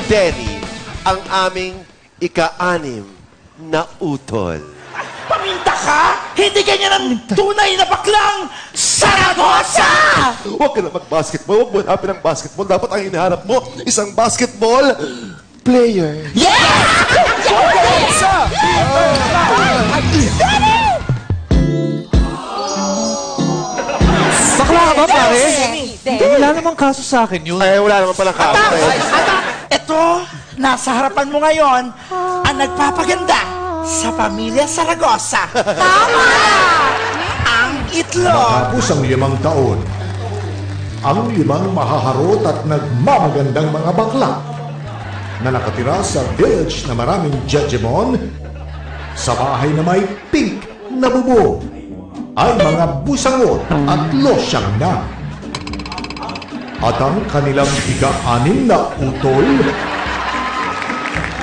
Denny, ang aming ika-anim na utol. Paminta ka? Hindi ganyan ang tunay na baklang Saragosa! Huwag ka na mag-basketball. Huwag mo hanapin ang basketball. Dapat ang hinahanap mo, isang basketball player. Bakla ka ba, pare? Wala namang kaso sa akin yun. Ay, wala naman palang kaso. Ito, nasa harapan mo ngayon, ang nagpapaganda sa pamilya Saragosa. Tama! Ang itlog. Matapos ang 5 taon, ang 5 mahaharot at nagmamagandang mga bakla na nakatira sa village na maraming jejemon sa bahay na may pink na bubong ay mga busangot at losyang na. At ang kanilang ika-6 na utol,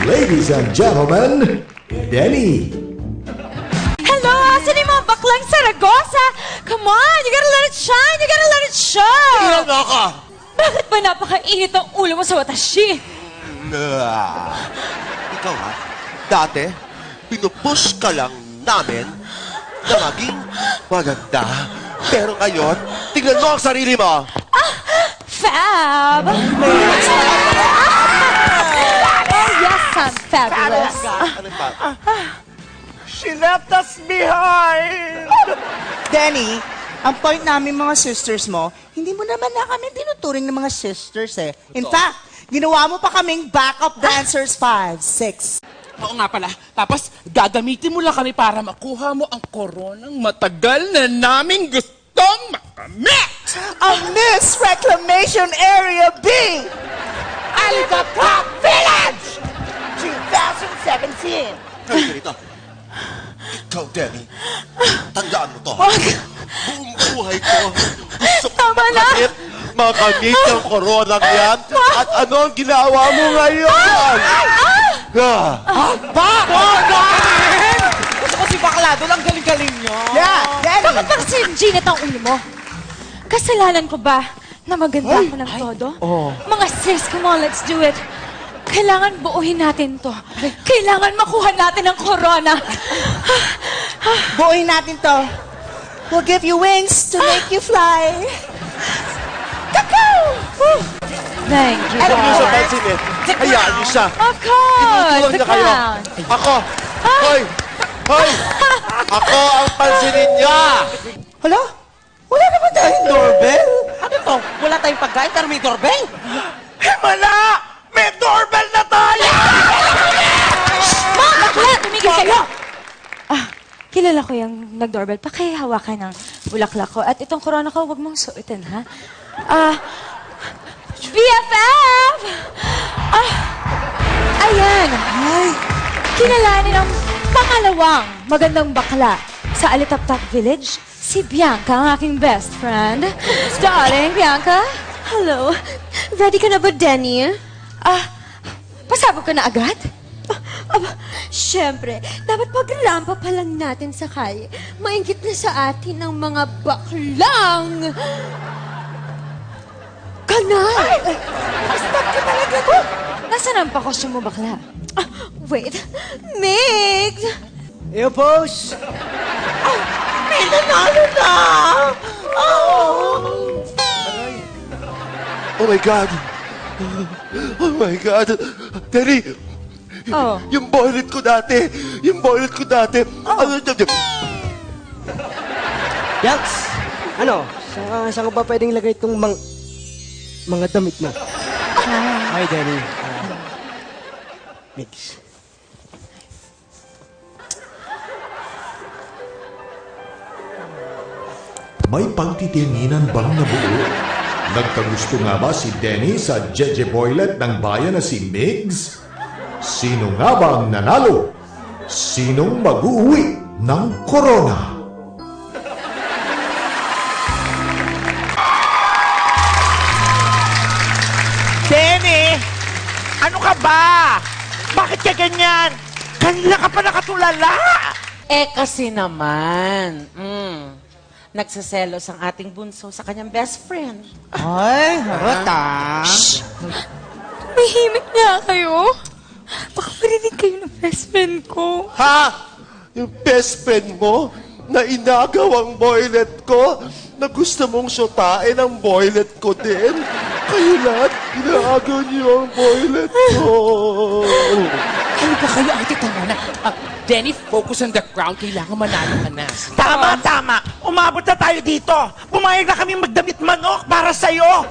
ladies and gentlemen, Denny. Hello! Asan yung mga baklang Saragosa? Come on! You gotta let it shine! You gotta let it show! Ilan mo ako? Bakit ba napakainit ang ulo mo sa watashi? Ikaw ha, dati, pinupush ka lang namin na maging maganda. Pero ngayon, tignan mo ang sarili mo. Fab! Oh, yes, I'm fabulous. Ano pa? She left us behind. Denny, ang point namin mga sisters mo, hindi mo naman na kami tinuturing ng mga sisters eh. In fact, ginawa mo pa kaming backup dancers 5, 6. Oo nga pala. Tapos, gagamitin mo lang kami para makuha mo ang koronang matagal na naming gustong makamit! Ang Miss Reclamation Area B! Alicapop Village! 2017. Kaya ganito. Ikaw, Denny, tandaan mo to. Buong buhay ko, gusto ko Tama na! makamit ang koronang yan. At ano ang ginawa mo ngayon? Gusto ko si Bakla doon, ang galing-galing niyo. Yeah, Denny! Bakit ba kasi yung ginit ang ulo mo? Kasalanan ko ba na maganda ako ng todo? Mga sis, come on, let's do it. Kailangan buuhin natin to. Kailangan makuha natin ang corona. Buuin natin to. We'll give you wings to make you fly. Thank you, Huwag niyo siya God. pansinin. Hayaan niyo siya. Of course, Tinutulong the niya kayo. clown. Ako. Hoy! Hoy! Ako ang pansinin niya! Hala? Wala naman tayong doorbell. Ano to? Wala tayong pagkain pero may doorbell? Himala! May doorbell na tayo! Mga bakla, tumigil kayo! Kilala ko yung nag-doorbell. Pakihawakan ng bulaklak ko. At itong corona ko, huwag mong suotin, ha? BFF! Ayan. Kilalanin ang pangalawang magandang bakla sa Alitaptap Village, si Bianca, ang aking best friend. Darling, Bianca. Hello. Ready ka na ba, Denny? Pasabog ka na agad? Siyempre, dapat paglampa pa lang natin sa kalye, maingit na sa atin ang mga baklang kanal. Stop ka talaga ko! Nasaan ang pakosyon mo, bakla? Wait, Migs! Eyo, boss! May nanalo na! Oh my God! Oh my God! Denny! Oh. Yung boylet ko dati! Ano dyan? Yax! Ano? Saan ka ba pwedeng lagay itong mga damit mo? Hi, Denny. Mix. May pagtitinginan bang nabuo? Nagkagusto nga ba si Denny sa Jeje Boylet ng bayan na si Migs? Sino nga ba ang nanalo? Sinong mag-uwi ng corona? Denny! Ano ka ba? Bakit ka ganyan? Kanina ka pa nakatulala! Kasi naman, nagsaselos ang ating bunso sa kanyang best friend. Ay, harot ah. Tumahimik nga kayo. Baka marinig kayo ng best friend ko. Ha? Yung best friend mo na inagaw ang boylet ko na gusto mong syutain ang boylet ko din. Kayo lahat, inaagaw niyo ang boylet ko. Ano ba kayo? Ate, tama na. Denny, focus on the crown. Kailangan manalo ka na. Tama. Umabot na tayo dito. Pumayag na kami magdamit manok para sa'yo.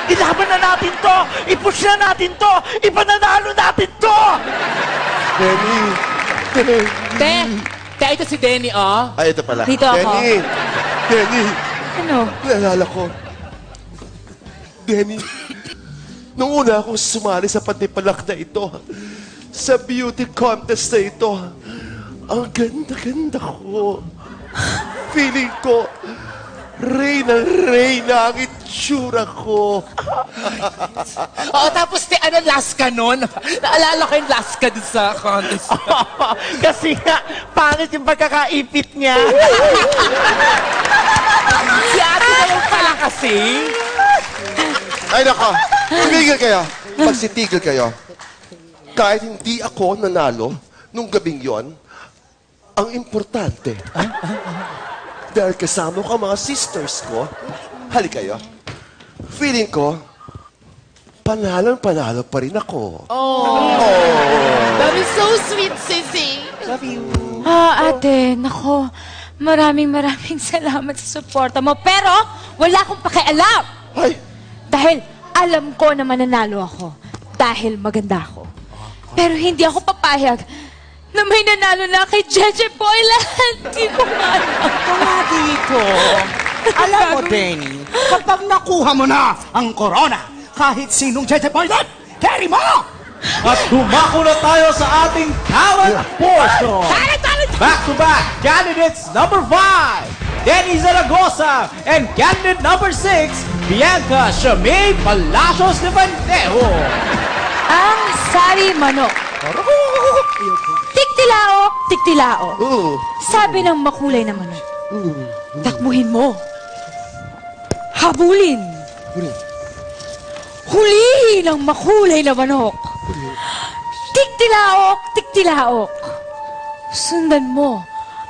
Ilaban na natin to. I-push na natin to. Ipananalo natin to. Denny. Te, ito si Denny, oh. Ay, ito pala. Dito ako. Denny. Ano? Naalala ko. Denny, nung una akong sumali sa patipalak na ito, sa beauty contest na ito, ang ganda-ganda ko. Feeling ko, reyna ang itsura ko. Oo, tapos ano, last ka nun? Naalala ko yung last ka dun sa contest. Kasi nga, pangit yung pagkakaipit niya. Si ate naman pala kasi. Ay, nako. Tumigil kayo. Magsitigil kayo. Kahit hindi ako nanalo nung gabing yon, ang importante, dahil kasama ko ang mga sisters ko, halik kayo. Feeling ko, panalo pa rin ako. That is so sweet, Sissy. Ate, nako. Maraming salamat sa suporta mo. Pero, wala akong pakialam. Ay, Dahil alam ko na mananalo ako. Dahil maganda ako. Pero hindi ako papayag na may nanalo na kay Jeje Boylan. Hindi ko maalam. Kaya dito, alam mo, Denny, kapag nakuha mo na ang corona, kahit sinong Jeje Boylan, carry mo! At dumako na tayo sa ating talent portion. Back-to-back candidates number 5, Denny Zaragoza, and candidate number 6, Bianca Shamay Palacios de Bandejo. Ang sari manok. Tiktilaok. Sabi ng makulay na manok. Takbuhin mo. Habulin. Hulihin ang makulay na manok. Tiktilaok. Sundan mo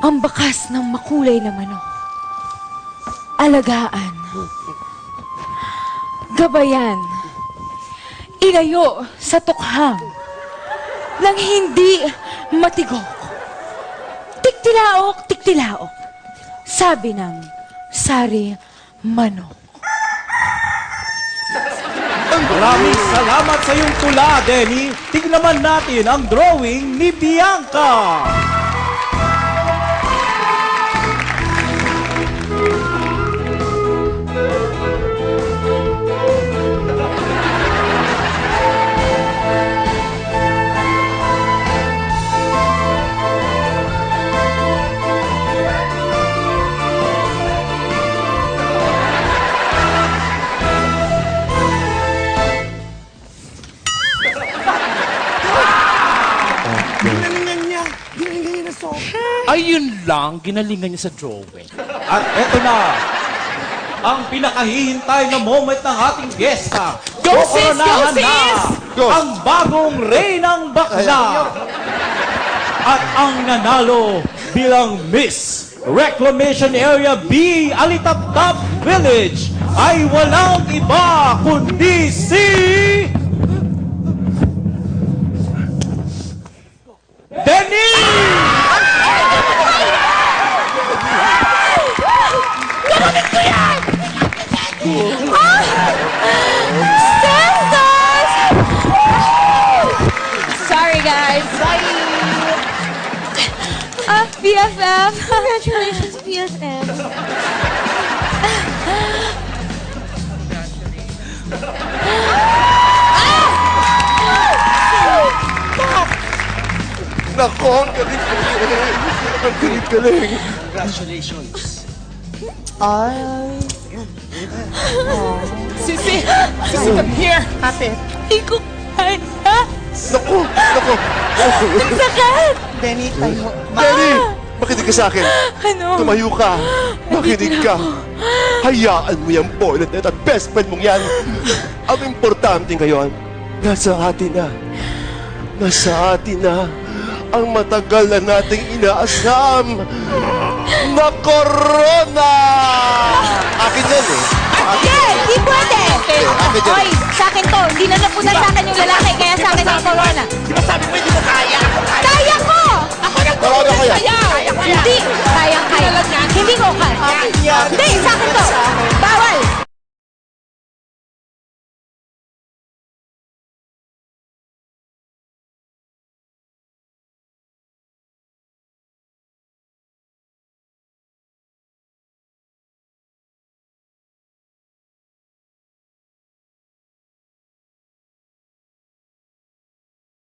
ang bakas ng makulay na manok. Alagaan. Gabayan. Ilayo sa tukhang nang hindi matigok. Tiktilaok. Sabi ng sari manok. Maraming salamat sa iyong tula, Denny. Tignan natin ang drawing ni Bianca. Ayun lang, ginalingan niya sa drawing. At eto na, ang pinakahihintay na moment ng ating gesta. Go, sis! Kukoronahan Go, sis! na ang bagong reynang bakla. At ang nanalo bilang Miss Reclamation Area B, Alitaptap Village, ay walang iba kundi si... Denny! Sorry, guys. BFF. Congratulations, BFF. Nako, ang galing-galing. Ang galing-galing. Sissy, come here. Ate, Hindi ko kaya. Nako. Ang sakit. Denny, tayo. Denny, makinig ka sa akin. Ano? Tumayo ka. Makinig ka. Hayaan mo yung boylet at best friend mong yan. Ang importante ngayon, Nasa atin na. Nasa atin na ang matagal na nating inaasam na corona! Akin yan eh. Hindi! Di pwede! akin yan. Oy, sa akin to. Hindi na napunta sa akin yung lalaki, kaya sa akin yung corona. Di ba sabi mo hindi mo kaya? Kaya ko! Corona kaya. Hindi! Kayang-kaya. Hindi ko kaya. Hindi, sa akin to. Bawal!